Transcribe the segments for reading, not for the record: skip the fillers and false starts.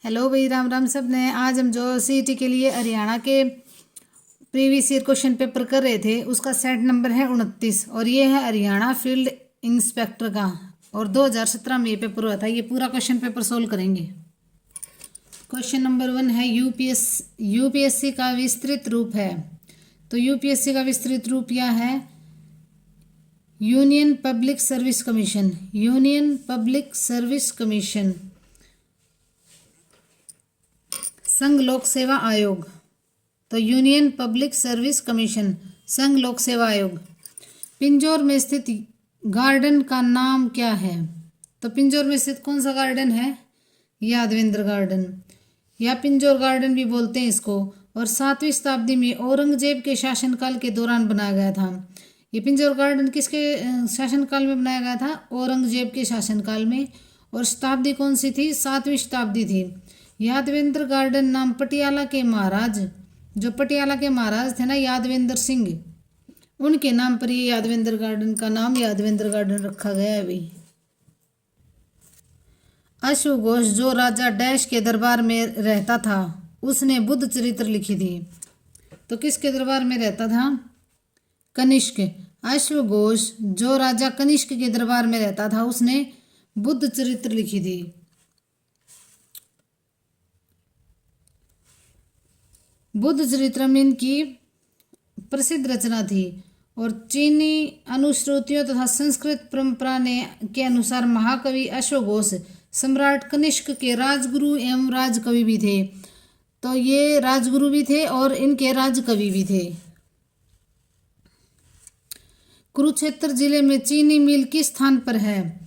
Hello भाई, राम राम सब ने। आज हम जो सीईटी के लिए हरियाणा के प्रीवियस ईयर क्वेश्चन पेपर कर रहे थे उसका सेट नंबर है 29 और ये है हरियाणा फील्ड इंस्पेक्टर का और 2017 में ये पेपर हुआ था। ये पूरा क्वेश्चन पेपर सोल्व करेंगे। क्वेश्चन नंबर 1 है यूपीएससी का विस्तृत रूप है। तो यूपीएससी का विस्तृत रूप यह है union public service commission. Union public service commission. संघ लोक सेवा आयोग। तो यूनियन पब्लिक सर्विस कमीशन, संघ लोक सेवा आयोग। पिंजौर में स्थित गार्डन का नाम क्या है? तो पिंजौर में स्थित कौन सा गार्डन है? यादवेंद्र गार्डन या पिंजौर गार्डन भी बोलते हैं इसको। और 7वीं शताब्दी में औरंगजेब के शासनकाल के दौरान बनाया गया था। ये पिंजौर गार्डन किसके शासनकाल में बनाया गया था? औरंगजेब के शासनकाल में। और शताब्दी कौन सी थी? 7वीं शताब्दी थी। यादवेंद्र गार्डन नाम पटियाला के महाराज, जो पटियाला के महाराज थे ना, यादवेंद्र सिंह, उनके नाम पर ये यादवेंद्र गार्डन का नाम यादवेंद्र गार्डन रखा गया है भाई। अश्वघोष जो राजा डैश के दरबार में रहता था उसने बुद्ध चरित्र लिखी थी। तो किसके दरबार में रहता था? कनिष्क। अश्वघोष जो राजा कनिष्क के दरबार में रहता था उसने बुद्ध चरित्र लिखी थी। बुद्ध चरित्र में इनकी प्रसिद्ध रचना थी। और चीनी अनुश्रुतियों तथा संस्कृत परंपरा के अनुसार महाकवि अश्वघोष सम्राट कनिष्क के राजगुरु एवं राजकवि भी थे। तो ये राजगुरु भी थे और इनके राजकवि भी थे। कुरुक्षेत्र जिले में चीनी मिल किस स्थान पर है?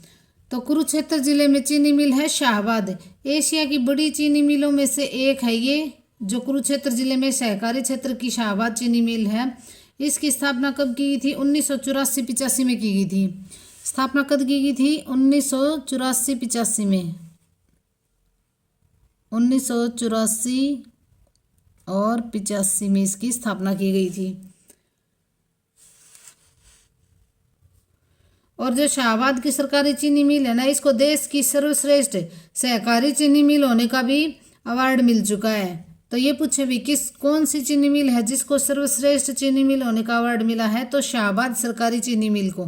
तो कुरुक्षेत्र जिले में चीनी मिल है शाहबाद। एशिया की बड़ी चीनी मिलों में से एक है ये, जो कुरुक्षेत्र जिले में सहकारी क्षेत्र की शाहबाद चीनी मिल है। इसकी स्थापना कब की गई थी? 1984-85 में की गई थी। स्थापना कब की गई थी? 1984-85 में। 1984 और 85 में इसकी स्थापना की गई थी। और जो शाहबाद की सरकारी चीनी मिल है ना, इसको देश की सर्वश्रेष्ठ सहकारी चीनी मिल होने का भी अवार्ड मिल चुका है। तो ये पूछे भी कौन सी चीनी मिल है जिसको सर्वश्रेष्ठ चीनी मिल होने का अवार्ड मिला है? तो शाहबाद सरकारी चीनी मिल को।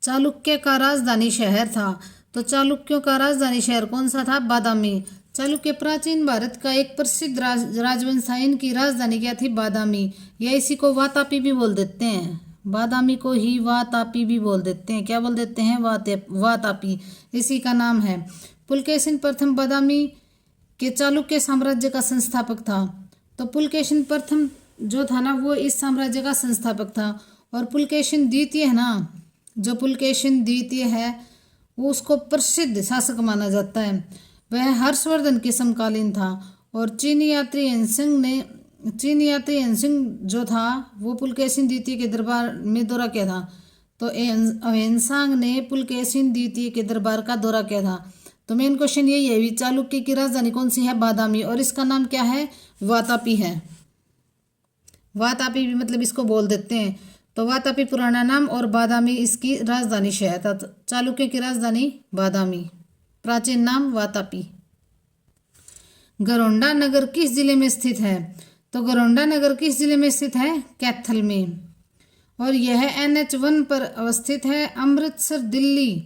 चालुक्य का राजधानी शहर था। तो चालुक्यों का राजधानी शहर कौन सा था? बादामी। चालुक्य प्राचीन भारत का एक प्रसिद्ध राजवंश था। इनकी राजधानी क्या थी? बादामी, या इसी को वातापी भी बोल देते हैं। बादामी को ही वातापी भी बोल देते हैं। क्या बोल देते हैं? वातापी, इसी का नाम है। पुलकेशिन प्रथम बादामी के चालुक्य साम्राज्य का संस्थापक था। तो पुलकेशिन प्रथम जो था ना, वो इस साम्राज्य का संस्थापक था। और पुलकेशिन द्वितीय है ना, जो पुलकेशिन द्वितीय है वो उसको प्रसिद्ध शासक माना जाता है। वह हर्षवर्धन के समकालीन था। और चीनी यात्री हेनसिंग जो था वो पुलकेशिन द्वितीय के दरबार में दौरा किया था। तो हेनसांग ने पुलकेशिन द्वितीय के दरबार का दौरा किया था। तो मेन क्वेश्चन यही है भी, चालुक्य की राजधानी कौन सी है? बादामी। और इसका नाम क्या है? वातापी है। वातापी भी मतलब इसको बोल देते हैं। तो वातापी पुराना नाम और बादामी इसकी राजधानी शहर था। तो चालुक्य की राजधानी बादामी, प्राचीन नाम वातापी। गरोंडा नगर किस जिले में स्थित है? तो गरोंडा नगर किस जिले में स्थित है? कैथल में। और यह NH1 पर अवस्थित है। अमृतसर दिल्ली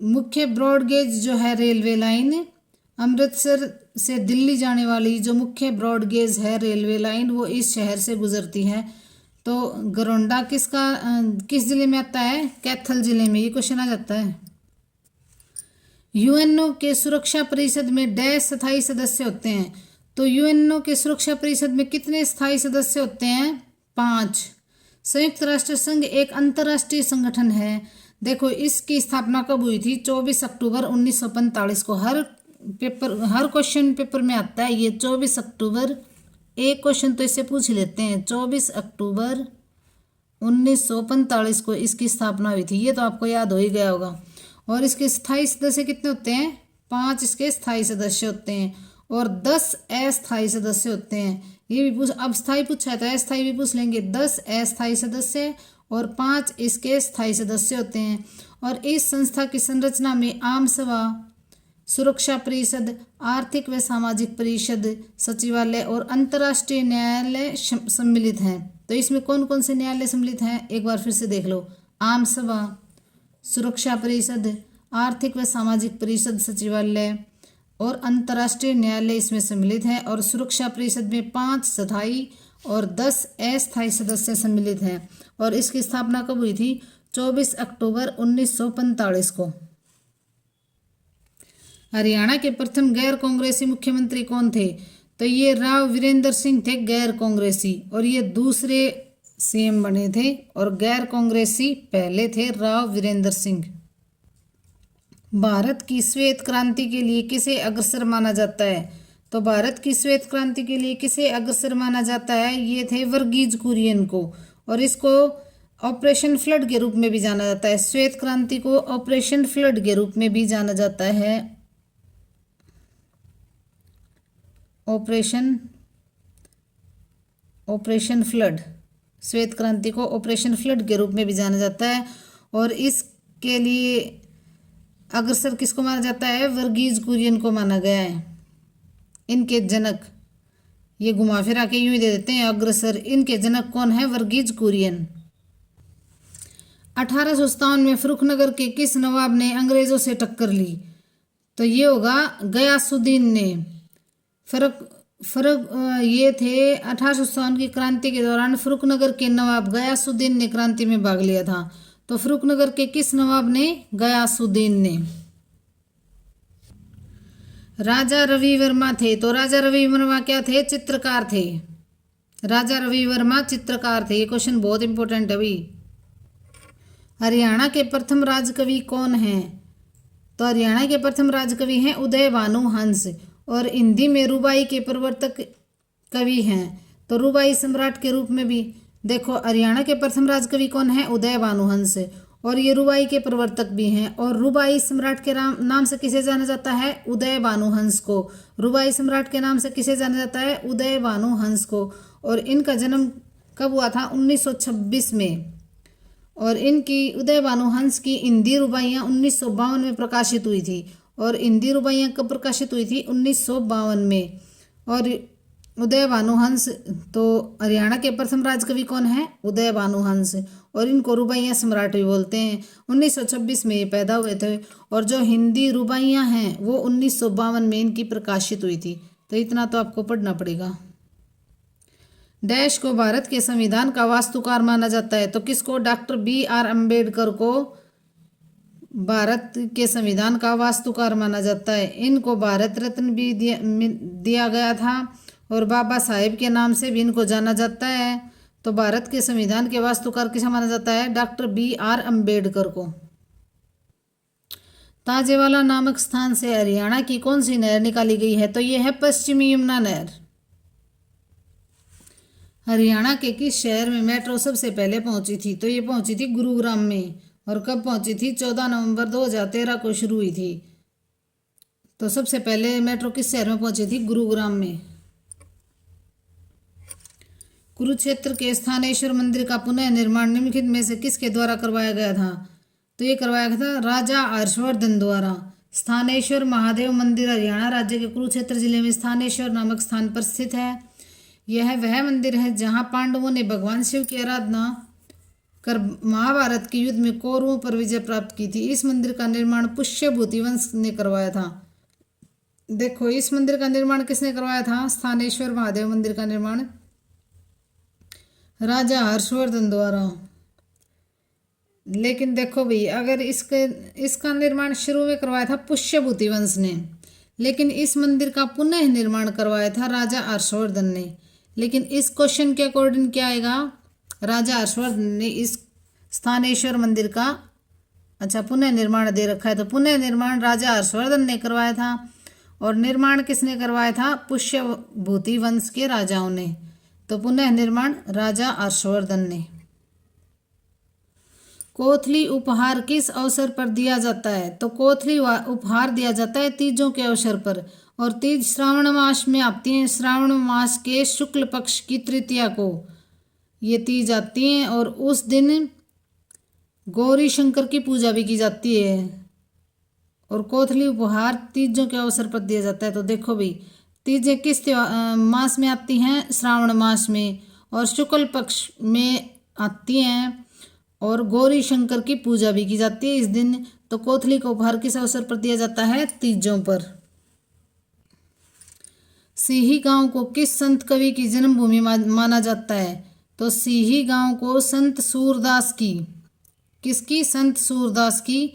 मुख्य ब्रॉडगेज जो है रेलवे लाइन, अमृतसर से दिल्ली जाने वाली जो मुख्य ब्रॉडगेज है रेलवे लाइन, वो इस शहर से गुजरती है। तो गरोंडा किस जिले में आता है? कैथल जिले में। ये क्वेश्चन आ जाता है। यूएनओ के सुरक्षा परिषद में डैश स्थायी सदस्य होते हैं। तो यूएनओ के सुरक्षा परिषद में कितने स्थायी सदस्य होते हैं? 5। संयुक्त राष्ट्र संघ एक अंतर्राष्ट्रीय संगठन है। देखो, इसकी स्थापना कब हुई थी? 24 अक्टूबर 1945 को। हर क्वेश्चन पेपर में आता है ये 24 अक्टूबर। एक क्वेश्चन तो इससे पूछ लेते हैं। 24 अक्टूबर 1945 को इसकी स्थापना हुई थी। ये तो आपको याद हो ही गया होगा। और इसके स्थायी सदस्य कितने होते हैं? 5 इसके स्थायी सदस्य होते हैं और 10 अस्थायी सदस्य होते हैं। ये भी अब स्थायी पूछा है तो अस्थायी भी पूछ लेंगे। 10 अस्थायी सदस्य और 5 इसके स्थायी सदस्य होते हैं। और इस संस्था की संरचना में आम सभा, सुरक्षा परिषद, आर्थिक व सामाजिक परिषद, सचिवालय और अंतर्राष्ट्रीय न्यायालय सम्मिलित हैं। तो इसमें कौन कौन से न्यायालय सम्मिलित हैं, एक बार फिर से देख लो। आम सभा, सुरक्षा परिषद, आर्थिक व सामाजिक परिषद, सचिवालय और अंतर्राष्ट्रीय न्यायालय इसमें सम्मिलित हैं। और सुरक्षा परिषद में 5 स्थायी और 10 अस्थायी सदस्य सम्मिलित हैं। और इसकी स्थापना कब हुई थी? 24 अक्टूबर 1945 को। हरियाणा के प्रथम गैर कांग्रेसी मुख्यमंत्री कौन थे? तो ये राव वीरेंद्र सिंह थे, गैर कांग्रेसी। और ये दूसरे सीएम बने थे और गैर कांग्रेसी पहले थे, राव वीरेंद्र सिंह। भारत की श्वेत क्रांति के लिए किसे अग्रसर माना जाता है? तो भारत की श्वेत क्रांति के लिए किसे अग्रसर माना जाता है? ये थे वर्गीज कुरियन को। और इसको ऑपरेशन फ्लड के रूप में भी जाना जाता है। श्वेत क्रांति को ऑपरेशन फ्लड के रूप में भी जाना जाता है। ऑपरेशन फ्लड, श्वेत क्रांति को ऑपरेशन फ्लड के रूप में भी जाना जाता है। और इसके लिए अग्रसर किसको माना जाता है? वर्गीज कुरियन को माना गया है। इनके जनक, ये घुमा फिरा के यूं ही दे देते हैं अग्रसर। इनके जनक कौन है? वर्गीज कुरियन। 1857 में फर्रुखनगर के किस नवाब ने अंग्रेजों से टक्कर ली? तो ये होगा गयासुद्दीन ने। ये थे 1857 की क्रांति के दौरान फर्रुखनगर के नवाब गयासुद्दीन ने क्रांति में भाग लिया था। तो फर्रुखनगर के किस नवाब ने? गयासुद्दीन ने। राजा रवि वर्मा थे। तो राजा रवि वर्मा क्या थे? चित्रकार थे। राजा रवि वर्मा चित्रकार थे। ये क्वेश्चन बहुत इंपॉर्टेंट है भाई। हरियाणा के प्रथम राजकवि कौन हैं? तो हरियाणा के प्रथम राजकवि हैं उदय भानु हंस। और हिंदी में रुबाई के प्रवर्तक कवि हैं। तो रुबाई सम्राट के रूप में भी देखो, हरियाणा के प्रथम राजकवि कौन है? उदय भानु हंस। और ये रुबाई के प्रवर्तक भी हैं। और रुबाई सम्राट के नाम से किसे जाना जाता है? उदय भानु हंस को। रुबाई सम्राट के नाम से किसे जाना जाता है? उदय भानु हंस को। और इनका जन्म कब हुआ था? 1926 में। और इनकी उदय भानु हंस की हिंदी रुबाइयाँ 1952 में प्रकाशित हुई थी। और हिंदी रुबाइयाँ कब प्रकाशित हुई थी? 1952 में। और उदय भानु हंस, तो हरियाणा के प्रथम राजकवि कौन है? उदय भानु हंस। और इनको रुबाइयाँ सम्राट भी बोलते हैं। 1926 में ये पैदा हुए थे। और जो हिंदी रुबाइयाँ हैं वो 1952 में इनकी प्रकाशित हुई थी। तो इतना तो आपको पढ़ना पड़ेगा। डैश को भारत के संविधान का वास्तुकार माना जाता है। तो किसको? डॉक्टर BR अम्बेडकर को भारत के संविधान का वास्तुकार माना जाता है। इनको भारत रत्न भी दिया गया था और बाबा साहेब के नाम से भी इनको जाना जाता है। तो भारत के संविधान के वास्तुकार किसे माना जाता है? डॉक्टर BR अम्बेडकर को। ताजेवाला नामक स्थान से हरियाणा की कौन सी नहर निकाली गई है? तो ये है पश्चिमी यमुना नहर। हरियाणा के किस शहर में मेट्रो सबसे पहले पहुंची थी? तो ये पहुंची थी गुरुग्राम में। और कब पहुंची थी? 14 नवंबर 2013 को शुरू हुई थी। तो सबसे पहले मेट्रो किस शहर में पहुंची थी? गुरुग्राम में। कुरुक्षेत्र के स्थानेश्वर मंदिर का पुनः निर्माण निम्नलिखित में से किसके द्वारा करवाया गया था? तो ये करवाया गया था राजा हर्षवर्धन द्वारा। स्थानेश्वर महादेव मंदिर हरियाणा राज्य के कुरुक्षेत्र जिले में स्थानेश्वर नामक स्थान पर स्थित है। यह वह मंदिर है जहां पांडवों ने भगवान शिव की आराधना कर महाभारत के युद्ध में कौरवों पर विजय प्राप्त की थी। इस मंदिर का निर्माण पुष्यभूति वंश ने करवाया था। देखो, इस मंदिर का निर्माण किसने करवाया था? स्थानेश्वर महादेव मंदिर का निर्माण राजा हर्षवर्धन द्वारा। लेकिन देखो भाई, अगर इसका निर्माण शुरू में करवाया था पुष्यभूति वंश ने, लेकिन इस मंदिर का पुनः निर्माण करवाया था राजा हर्षवर्धन ने। लेकिन इस क्वेश्चन के अकॉर्डिंग क्या आएगा? राजा हर्षवर्धन ने इस स्थानेश्वर मंदिर का पुनः निर्माण दे रखा है। तो पुनः निर्माण राजा हर्षवर्धन ने करवाया था। और निर्माण किसने करवाया था? पुष्यभूति वंश के राजाओं ने। तो पुनः निर्माण राजा हर्षवर्धन ने। कोथली उपहार किस अवसर पर दिया जाता है? तो कोथली उपहार दिया जाता है तीजों के अवसर पर। और तीज श्रावण मास में आती हैं। श्रावण मास के शुक्ल पक्ष की तृतीया को ये तीज आती हैं। और उस दिन गौरी शंकर की पूजा भी की जाती है। और कोथली उपहार तीजों के अवसर पर दिया जाता है। तो देखो भाई, तीजें किस मास में आती हैं? श्रावण मास में, और शुक्ल पक्ष में आती हैं। और गौरी शंकर की पूजा भी की जाती है इस दिन। तो कोथली का उपहार किस अवसर पर दिया जाता है? तीजों पर। सीही गांव को किस संत कवि की जन्मभूमि माना जाता है? तो सीही गांव को संत सूरदास की, किसकी? संत सूरदास की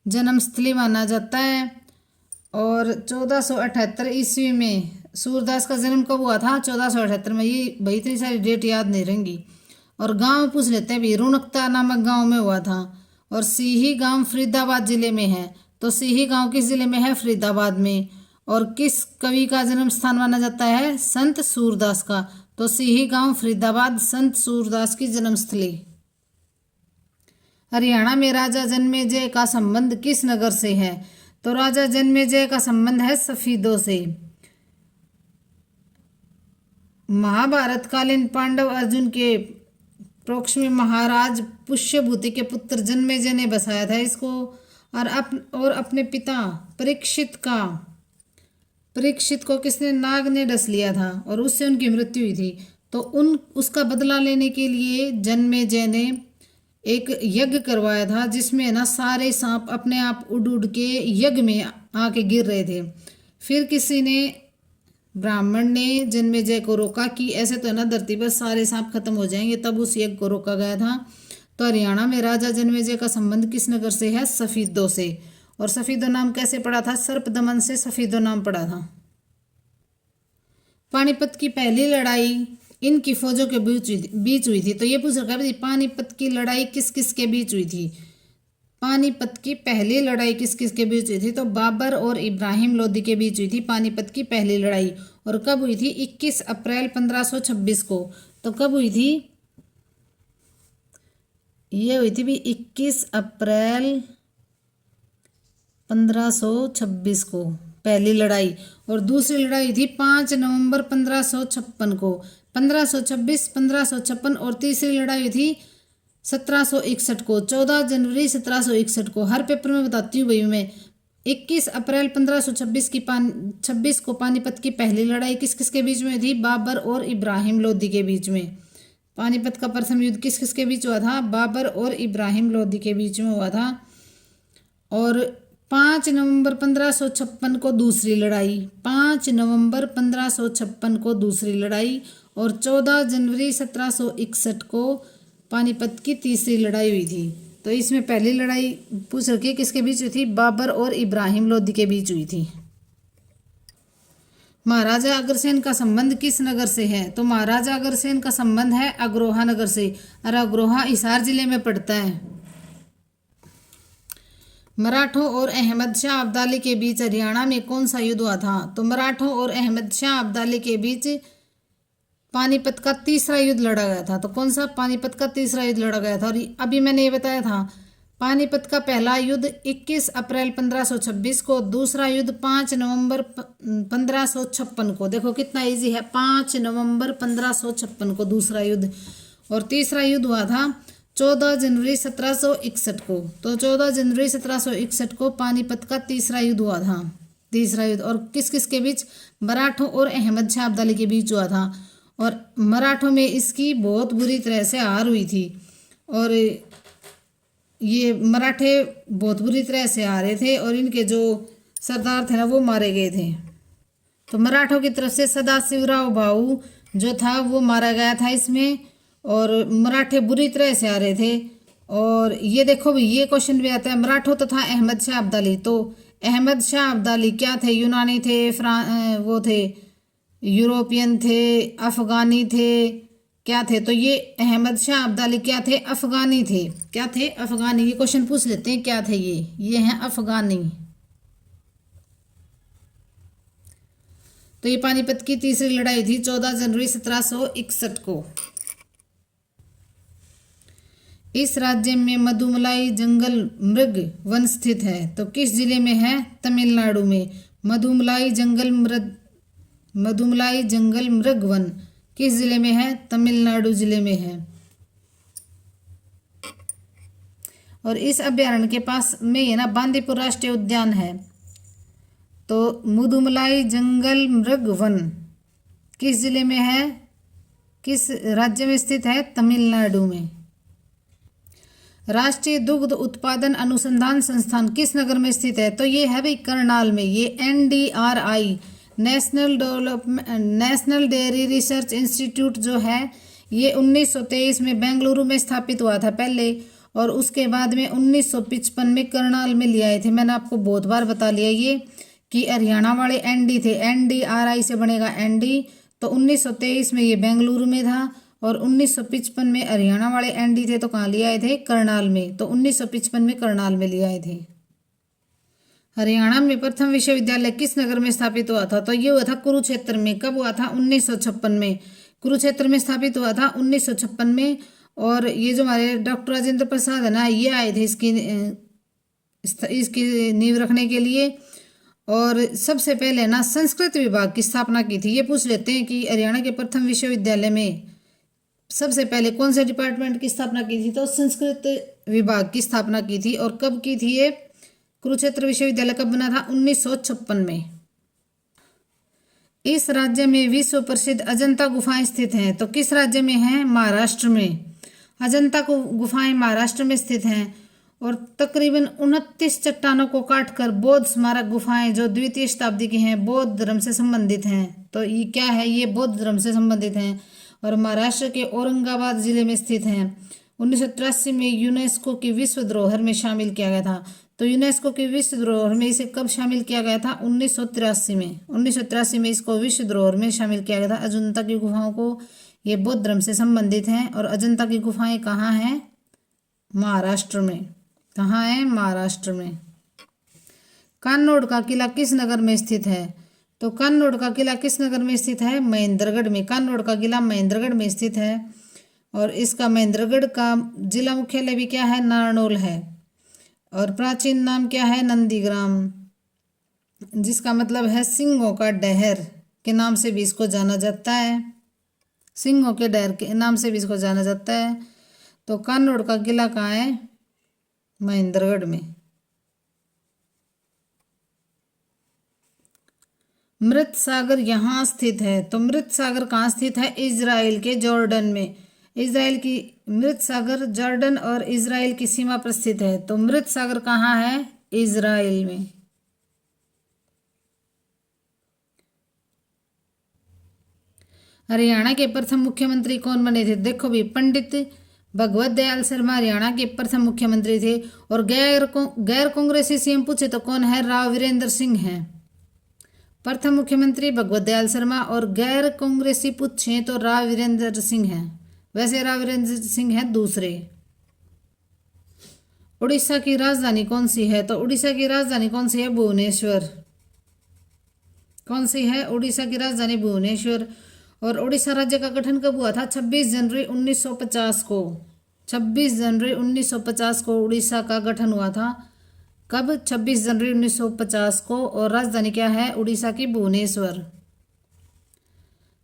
जन्मस्थली माना जाता है। और 1478 ईस्वी में सूरदास का जन्म कब हुआ था? 1478 में। ये भाई इतनी सारी डेट याद नहीं रहेंगी। और गांव पूछ लेते हैं भी, रुणकता नामक गांव में हुआ था। और सीही गांव फरीदाबाद जिले में है। तो सीही गांव किस जिले में है? फरीदाबाद में। और किस कवि का जन्म स्थान माना जाता है? संत सूरदास का। तो सीही गांव फरीदाबाद, संत सूरदास की जन्मस्थली। हरियाणा में राजा जन्मेजय का संबंध किस नगर से है? तो राजा जन्मेजय का संबंध है सफीदों से। महाभारत कालीन पांडव अर्जुन के प्रोक्ष में महाराज पुष्यभूति के पुत्र जन्मेजय ने बसाया था इसको। और अपने पिता परीक्षित को किसने? नाग ने डस लिया था और उससे उनकी मृत्यु हुई थी। तो उसका बदला लेने के लिए जन्मेजय ने एक यज्ञ करवाया था, जिसमें ना सारे सांप अपने आप उड़ उड़ के यज्ञ में आके गिर रहे थे। फिर किसी ने, ब्राह्मण ने जन्मेजय को रोका कि ऐसे तो ना धरती पर सारे सांप खत्म हो जाएंगे, तब उस यज्ञ को रोका गया था। तो हरियाणा में राजा जन्मेजय का संबंध किस नगर से है? सफीदों से। और सफीदों नाम कैसे पड़ा था? सर्पदमन से सफीदों नाम पड़ा था। पानीपत की पहली लड़ाई इनकी फौजों के बीच हुई थी। तो ये पूछ रखा है पानीपत की लड़ाई किस किस के बीच हुई थी? पानीपत की पहली लड़ाई किस किस के बीच हुई थी? तो बाबर और इब्राहिम लोदी के बीच हुई थी पानीपत की पहली लड़ाई। और कब हुई थी? 21 अप्रैल 1526 को। तो कब हुई थी? ये हुई थी भी 21 अप्रैल 1526 को पहली लड़ाई। और दूसरी लड़ाई थी 5 नवंबर 1556 को। 1526, 1556। और तीसरी लड़ाई थी 1761 को, 14 जनवरी 1761 को। हर पेपर में बताती हूँ भाई मैं। 21 अप्रैल 1526 की 26 को पानीपत की पहली लड़ाई किस किस के बीच में थी? बाबर और इब्राहिम लोदी के बीच में। पानीपत का प्रथम युद्ध किस किस के बीच हुआ था? बाबर और इब्राहिम लोदी के बीच में हुआ था। और 5 नवंबर 1556 को दूसरी लड़ाई, 5 नवंबर 1556 को दूसरी लड़ाई। और 14 जनवरी 1761 को पानीपत की तीसरी लड़ाई हुई थी। तो इसमें पहली लड़ाई पूछ रखी किसके बीच हुई थी? बाबर और इब्राहिम लोदी के बीच हुई थी। महाराजा अग्रसेन का संबंध किस नगर से है? तो महाराजा अग्रसेन का संबंध है अग्रोहा नगर से। और अग्रोहा हिसार जिले में पड़ता है। मराठों और अहमद शाह अब्दाली के बीच हरियाणा में कौन सा युद्ध हुआ था? तो मराठों और अहमद शाह अब्दाली के बीच पानीपत का तीसरा युद्ध लड़ा गया था। तो कौन सा? पानीपत का तीसरा युद्ध लड़ा गया था। और अभी मैंने ये बताया था, पानीपत का पहला युद्ध 21 अप्रैल 1526 को, दूसरा युद्ध 5 नवंबर 1556 को। देखो कितना इजी है, 5 नवंबर 1556 को दूसरा युद्ध। और तीसरा युद्ध हुआ था 14 जनवरी 1761 को। तो 14 जनवरी 1761 को पानीपत का तीसरा युद्ध हुआ था। तीसरा युद्ध। और किस किस के बीच? मराठों और अहमद शाह अब्दाली के बीच हुआ था। और मराठों में इसकी बहुत बुरी तरह से हार हुई थी। और ये मराठे बहुत बुरी तरह से हारे थे और इनके जो सरदार थे ना वो मारे गए थे। तो मराठों की तरफ से सदाशिवराव भाऊ जो था वो मारा गया था इसमें। और मराठे बुरी तरह से हारे थे। और ये देखो भी, ये क्वेश्चन भी आता है, मराठों तथा अहमद शाह अब्दाली। तो अहमद शाह अब्दाली क्या थे? यूनानी थे, वो थे यूरोपियन थे, अफगानी थे, क्या थे? तो ये अहमद शाह अब्दाली क्या थे? अफगानी थे। क्या थे? अफगानी। ये क्वेश्चन पूछ लेते हैं क्या थे ये हैं अफगानी। तो ये पानीपत की तीसरी लड़ाई थी 14 जनवरी 1761 को। इस राज्य में मधुमलाई जंगल मृग वन स्थित है। तो किस जिले में है? तमिलनाडु में। मधुमलाई जंगल मृग वन किस जिले में है? तमिलनाडु जिले में है। और इस अभ्यारण्य के पास में ये ना बांदीपुर राष्ट्रीय उद्यान है। तो मुदुमलाई जंगल मृग वन किस जिले में है, किस राज्य में स्थित है, तमिलनाडु में। राष्ट्रीय दुग्ध उत्पादन अनुसंधान संस्थान किस नगर में स्थित है, तो ये है भाई करनाल में। ये NDRI national dairy research institute जो है ये 1923 में बेंगलुरु में स्थापित हुआ था पहले, और उसके बाद में 1955 में करनाल में ले आए थे। मैंने आपको बहुत बार बता लिया ये कि हरियाणा वाले ND थे, NDRI से बनेगा ND। तो 1923 में ये बेंगलुरु में था और 1955 में हरियाणा वाले ND थे तो कहाँ ले आए थे, करनाल में। तो 1955 में करनाल में ले आए थे। हरियाणा में प्रथम विश्वविद्यालय किस नगर में स्थापित हुआ था, तो ये हुआ था कुरुक्षेत्र में। कब हुआ था, 1956 में। कुरुक्षेत्र में स्थापित हुआ था 1956 में। और ये जो हमारे डॉक्टर राजेंद्र प्रसाद है ना, ये आए थे इसकी नींव रखने के लिए। और सबसे पहले ना संस्कृत विभाग की स्थापना की थी। ये पूछ लेते हैं कि हरियाणा के प्रथम विश्वविद्यालय में सबसे पहले कौन से डिपार्टमेंट की स्थापना की थी, तो संस्कृत विभाग की स्थापना की थी। और कब की थी ये, कुरुक्षेत्र विश्वविद्यालय कब बना था, 1956 में। इस राज्य में विश्व प्रसिद्ध अजंता गुफाएं स्थित हैं, तो किस राज्य में है, महाराष्ट्र में। अजंता को गुफाएं महाराष्ट्र में स्थित हैं। और तकरीबन 29 चट्टानों को काटकर बौद्ध स्मारक गुफाएं जो द्वितीय शताब्दी की हैं, बौद्ध धर्म से संबंधित हैं। तो ये क्या है, ये बौद्ध धर्म से संबंधित हैं और महाराष्ट्र के औरंगाबाद जिले में स्थित हैं। 1983 में यूनेस्को की विश्व धरोहर में शामिल किया गया था। तो यूनेस्को की विश्व धरोहर में इसे कब शामिल किया गया था, 1983 में। 1983 में इसको विश्व धरोहर में शामिल किया गया था। अजंता की गुफाओं को, ये बौद्ध धर्म से संबंधित हैं। और अजंता की गुफाएं कहाँ हैं, महाराष्ट्र में। कहाँ है, महाराष्ट्र में। कान्नौड़ का किला किस नगर में स्थित है, तो कान्नौड़ का किला किस नगर में स्थित है, महेंद्रगढ़ में। कान्नौड़ का किला महेंद्रगढ़ में स्थित है। और इसका महेंद्रगढ़ का जिला मुख्यालय भी क्या है, नारनौल है। और प्राचीन नाम क्या है, नंदीग्राम, जिसका मतलब है सिंहों का डहर के नाम से भी इसको जाना जाता है। सिंहों के डहर के नाम से भी इसको जाना जाता है। तो कान्नौड़ का किला कहाँ है, महेंद्रगढ़ में। मृत सागर यहाँ स्थित है, तो मृत सागर कहाँ स्थित है, इजराइल के जॉर्डन में। इजराइल की मृत सागर जॉर्डन और इजराइल की सीमा पर स्थित है। तो मृत सागर कहाँ है, इजराइल में। हरियाणा के प्रथम मुख्यमंत्री कौन बने थे, देखो भी पंडित भगवत दयाल शर्मा हरियाणा के प्रथम मुख्यमंत्री थे। और गैर कांग्रेसी CM पूछे तो कौन है, राव वीरेंद्र सिंह हैं। प्रथम मुख्यमंत्री भगवत दयाल शर्मा और गैर कांग्रेसी पूछे तो राव वीरेंद्र सिंह हैं। वैसे राव वीरेंद्र सिंह है दूसरे। उड़ीसा की राजधानी कौन सी है, तो उड़ीसा की राजधानी कौन सी है, भुवनेश्वर। कौन सी है, उड़ीसा की राजधानी भुवनेश्वर। और उड़ीसा राज्य का गठन कब हुआ था, 26 जनवरी 1950 को। 26 जनवरी 1950 को उड़ीसा का गठन हुआ था। कब, 26 जनवरी 1950 को। और राजधानी क्या है, उड़ीसा की भुवनेश्वर।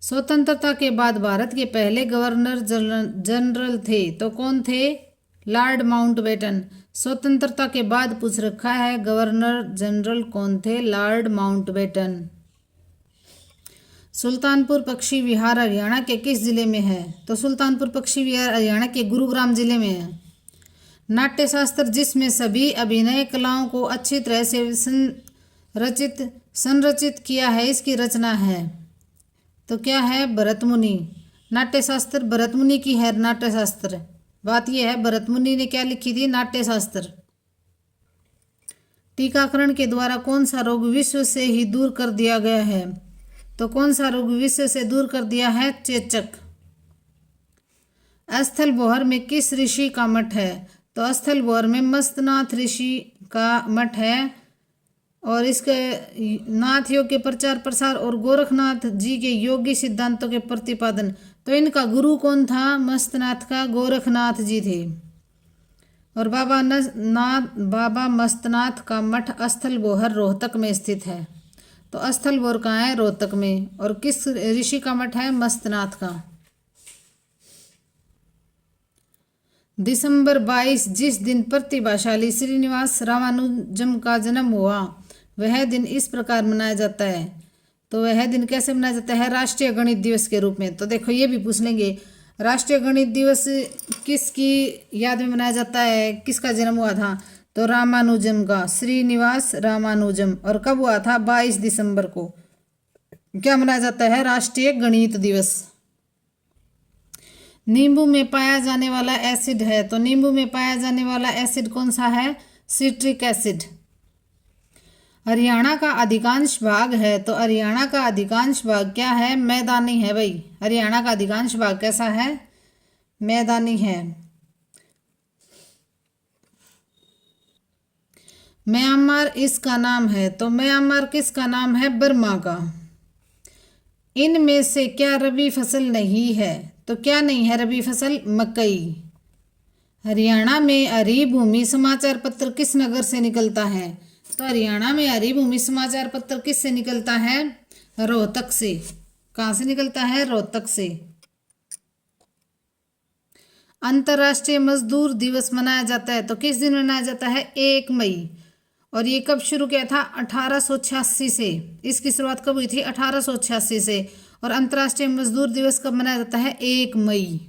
स्वतंत्रता के बाद भारत के पहले गवर्नर जनरल थे, तो कौन थे, लॉर्ड माउंटबेटन। स्वतंत्रता के बाद पूछ रखा है, गवर्नर जनरल कौन थे, लॉर्ड माउंटबेटन। सुल्तानपुर पक्षी विहार हरियाणा के किस जिले में है, तो सुल्तानपुर पक्षी विहार हरियाणा के गुरुग्राम जिले में है। नाट्य शास्त्र जिसमें सभी अभिनय कलाओं को अच्छी तरह से संरचित किया है, इसकी रचना है, तो क्या है, भरत मुनि। नाट्य शास्त्र भरत मुनि की है। नाट्य शास्त्र, बात यह है भरत मुनि ने क्या लिखी थी, नाट्य शास्त्र। टीकाकरण के द्वारा कौन सा रोग विश्व से ही दूर कर दिया गया है, तो कौन सा रोग विश्व से दूर कर दिया है, चेचक। स्थल बोहर में किस ऋषि का मठ है, तो स्थल बोहर में मस्तनाथ ऋषि का मठ है। और इसके नाथ योग के प्रचार प्रसार और गोरखनाथ जी के योगी सिद्धांतों के प्रतिपादन, तो इनका गुरु कौन था, मस्तनाथ का गोरखनाथ जी थे। और बाबा मस्तनाथ का मठ स्थल बोहर रोहतक में स्थित है। तो स्थल बोहर कहाँ है, रोहतक में। और किस ऋषि का मठ है, मस्तनाथ का। दिसंबर 22 जिस दिन प्रतिभाशाली श्रीनिवास रामानुजम का जन्म हुआ वह दिन इस प्रकार मनाया जाता है। तो वह दिन कैसे मनाया जाता है? राष्ट्रीय गणित दिवस के रूप में। तो देखो ये भी पूछ लेंगे, राष्ट्रीय गणित दिवस किसकी याद में मनाया जाता है, किसका जन्म हुआ था? तो रामानुजम का, श्रीनिवास रामानुजम। और कब हुआ था? 22 दिसंबर को। क्या मनाया जाता है? राष्ट्रीय गणित दिवस। नींबू में पाया जाने वाला एसिड है, तो नींबू में पाया जाने वाला एसिड कौन सा है? Citric acid. हरियाणा का अधिकांश भाग है, तो हरियाणा का अधिकांश भाग क्या है? मैदानी है भाई। हरियाणा का अधिकांश भाग कैसा है? मैदानी है। म्यांमार इसका नाम है, तो म्यांमार किसका नाम है? बर्मा का। इनमें से क्या रबी फसल नहीं है? तो क्या नहीं है रबी फसल? मकई। हरियाणा में हरी भूमि समाचार पत्र किस नगर से निकलता है? तो हरियाणा में हरी भूमि समाचार पत्र किस से निकलता है? रोहतक से। कहाँ से निकलता है? रोहतक से। अंतर्राष्ट्रीय मजदूर दिवस मनाया जाता है, तो किस दिन मनाया जाता है? 1 मई। और ये कब शुरू किया था? 1886 से। इसकी शुरुआत कब हुई थी? 1886 से। और अंतर्राष्ट्रीय मजदूर दिवस कब मनाया जाता है? 1 मई।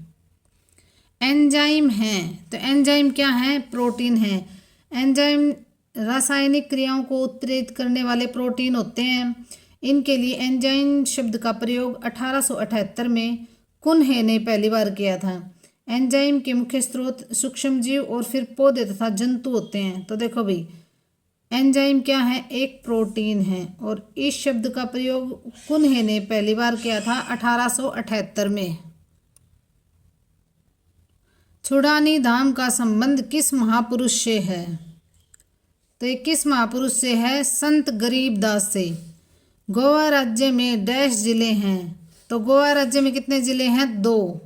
एंजाइम है, तो एंजाइम क्या है? प्रोटीन है। एंजाइम रासायनिक क्रियाओं को उत्प्रेरित करने वाले प्रोटीन होते हैं। इनके लिए एंजाइम शब्द का प्रयोग 1878 में कुन्हे ने पहली बार किया था। एंजाइम के मुख्य स्रोत सूक्ष्मजीव और फिर पौधे तथा जंतु होते हैं। तो देखो भाई, एंजाइम क्या है? एक प्रोटीन है। और इस शब्द का प्रयोग कुन्हे ने पहली बार किया था 1878 में। छुड़ानी धाम का संबंध किस महापुरुष से है? तो ये किस महापुरुष से है? संत गरीबदास से। गोवा राज्य में डैश जिले हैं, तो गोवा राज्य में कितने जिले हैं? 2।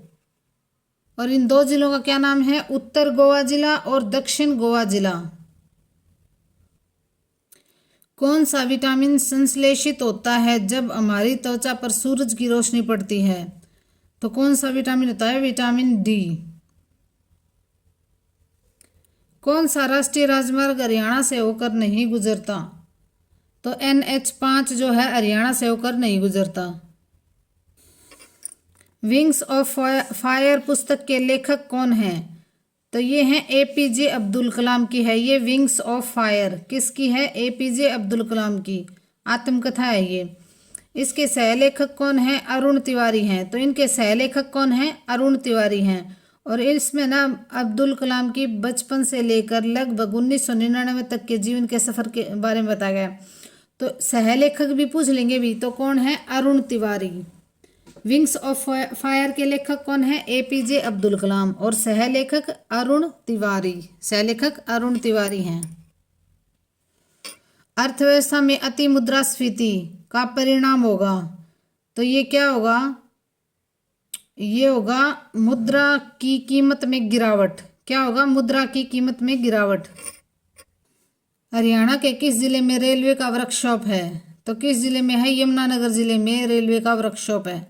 और इन 2 जिलों का क्या नाम है? उत्तर गोवा जिला और दक्षिण गोवा जिला। कौन सा विटामिन संश्लेषित होता है जब हमारी त्वचा पर सूरज की रोशनी पड़ती है? तो कौन सा विटामिन होता है? Vitamin D. कौन सा राष्ट्रीय राजमार्ग हरियाणा से होकर नहीं गुजरता? तो NH5 जो है हरियाणा से होकर नहीं गुजरता। विंग्स ऑफ फायर पुस्तक के लेखक कौन हैं? तो ये हैं APJ अब्दुल कलाम की है ये विंग्स ऑफ फायर। किसकी है? APJ अब्दुल कलाम की आत्मकथा है ये। इसके सहलेखक कौन हैं? अरुण तिवारी हैं। तो इनके सहलेखक कौन हैं? अरुण तिवारी हैं। और इसमें ना अब्दुल कलाम की बचपन से लेकर लगभग 1999 तक के जीवन के सफ़र के बारे में बताया गया। तो सहलेखक भी पूछ लेंगे भी, तो कौन है? Arun Tiwari. Wings of fire के लेखक कौन है? APJ अब्दुल कलाम। और सहलेखक अरुण तिवारी। सहलेखक अरुण तिवारी हैं। अर्थव्यवस्था में अति मुद्रास्फीति का परिणाम होगा, तो ये क्या होगा? ये होगा मुद्रा की कीमत में गिरावट। क्या होगा? मुद्रा की कीमत में गिरावट। हरियाणा के किस जिले में रेलवे का वर्कशॉप है? तो किस जिले में है? यमुनानगर जिले में रेलवे का वर्कशॉप है।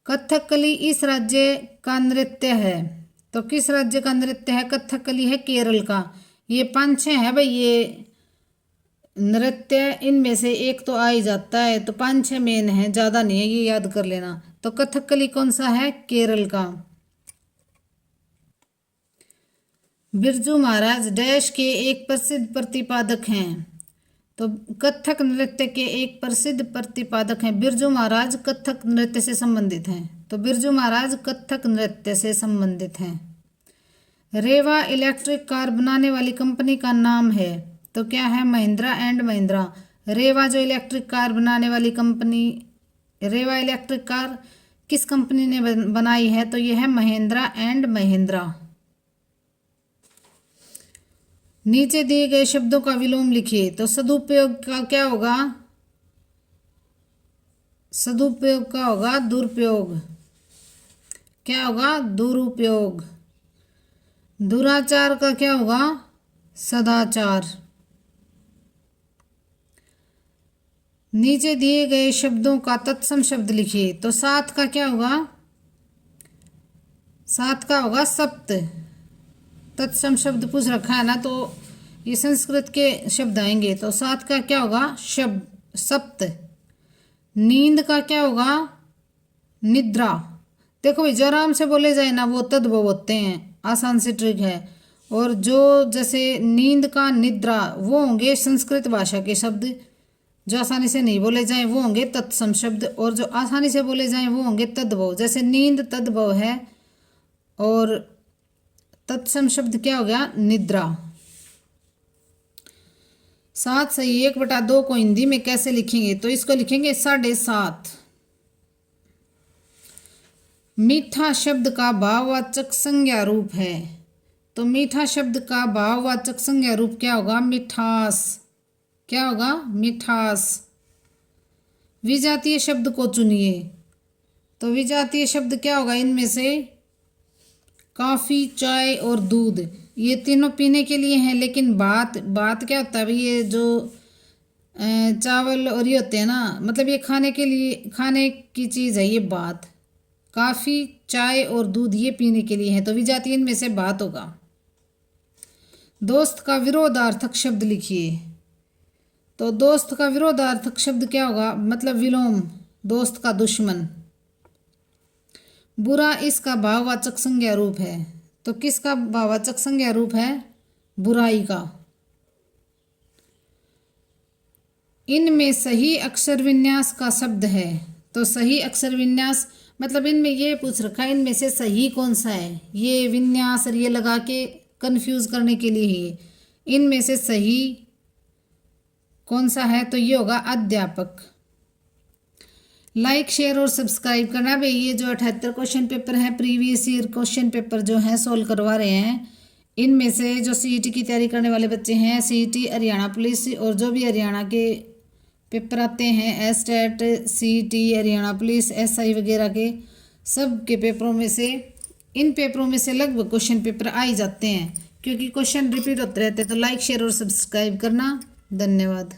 कथकली इस राज्य का नृत्य है, तो किस राज्य का नृत्य है? कथकली है केरल का। ये 5-6 है भाई ये नृत्य, इनमें से एक तो आ ही जाता है, तो 5-6 मेन है, ज़्यादा नहीं है, ये याद कर लेना। तो कथकली कौन सा है? केरल का। बिरजू महाराज डैश के एक प्रसिद्ध प्रतिपादक हैं, तो कथक नृत्य के एक प्रसिद्ध प्रतिपादक हैं। बिरजू महाराज कथक नृत्य से संबंधित हैं, तो बिरजू महाराज कथक नृत्य से संबंधित हैं। रेवा इलेक्ट्रिक कार बनाने वाली कंपनी का नाम है, तो क्या है? महिंद्रा एंड महिंद्रा। रेवा जो इलेक्ट्रिक कार बनाने वाली कंपनी, रेवा इलेक्ट्रिक कार किस कंपनी ने बनाई है? तो यह है महिंद्रा एंड महिंद्रा। नीचे दिए गए शब्दों का विलोम लिखिए, तो सदुपयोग का क्या होगा? सदुपयोग का होगा दुरुपयोग। क्या होगा? दुरुपयोग। दुराचार का क्या होगा? सदाचार। नीचे दिए गए शब्दों का तत्सम शब्द लिखिए, तो 7 का क्या होगा? 7 का होगा सप्त। तत्सम शब्द पूछ रखा है ना, तो ये संस्कृत के शब्द आएंगे। तो 7 का क्या होगा? शब्द सप्त। नींद का क्या होगा? निद्रा। देखो भाई, जो आराम से बोले जाए ना वो तद्भव होते हैं, आसान से ट्रिक है। और जो जैसे नींद का निद्रा वो होंगे संस्कृत भाषा के शब्द, जो आसानी से नहीं बोले जाएं वो होंगे तत्सम शब्द, और जो आसानी से बोले जाएं वो होंगे तद्भव। जैसे नींद तद्भव है और तत्सम शब्द क्या हो गया? निद्रा। 7 सही 1/2 को हिंदी में कैसे लिखेंगे? तो इसको लिखेंगे 7.5। मीठा शब्द का भाववाचक संज्ञा रूप है। तो मीठा शब्द का भाववाचक संज्ञा रूप क्या होगा? मिठास। क्या होगा? मिठास। विजातीय शब्द को चुनिए। तो विजातीय शब्द क्या होगा इनमें से? कॉफ़ी, चाय और दूध। ये तीनों पीने के लिए हैं, लेकिन बात क्या होता है? ये जो चावल और ये होते हैं ना, मतलब ये खाने के लिए, खाने की चीज़ है ये बात। कॉफ़ी, चाय और दूध ये पीने के लिए है, तो विजातीय इनमें से बात होगा। दोस्त का विरोधार्थक शब्द लिखिए। तो दोस्त का विरोधार्थक शब्द क्या होगा? मतलब विलोम, दोस्त का दुश्मन। बुरा इसका भाववाचक संज्ञा रूप है। तो किसका भाववाचक संज्ञा रूप है? बुराई का। इनमें सही अक्षर विन्यास का शब्द है। तो सही अक्षर विन्यास मतलब इनमें ये पूछ रखा है इनमें से सही कौन सा है। ये विन्यास और ये लगा के कंफ्यूज करने के लिए ही, इनमें से सही कौन सा है? तो ये होगा अध्यापक। लाइक, शेयर और सब्सक्राइब करना भाई। ये जो 78 क्वेश्चन पेपर है, प्रीवियस ईयर क्वेश्चन पेपर जो है सोल्व करवा रहे हैं। इनमें से जो सीईटी की तैयारी करने वाले बच्चे हैं, सीईटी, हरियाणा पुलिस और जो भी हरियाणा के पेपर आते हैं, estate, CET, Haryana police, SI वगैरह के, सब के पेपरों में से, इन पेपरों में से लगभग क्वेश्चन पेपर आ ही जाते हैं, क्योंकि क्वेश्चन रिपीट होते रहते हैं। तो लाइक, शेयर और सब्सक्राइब करना। धन्यवाद।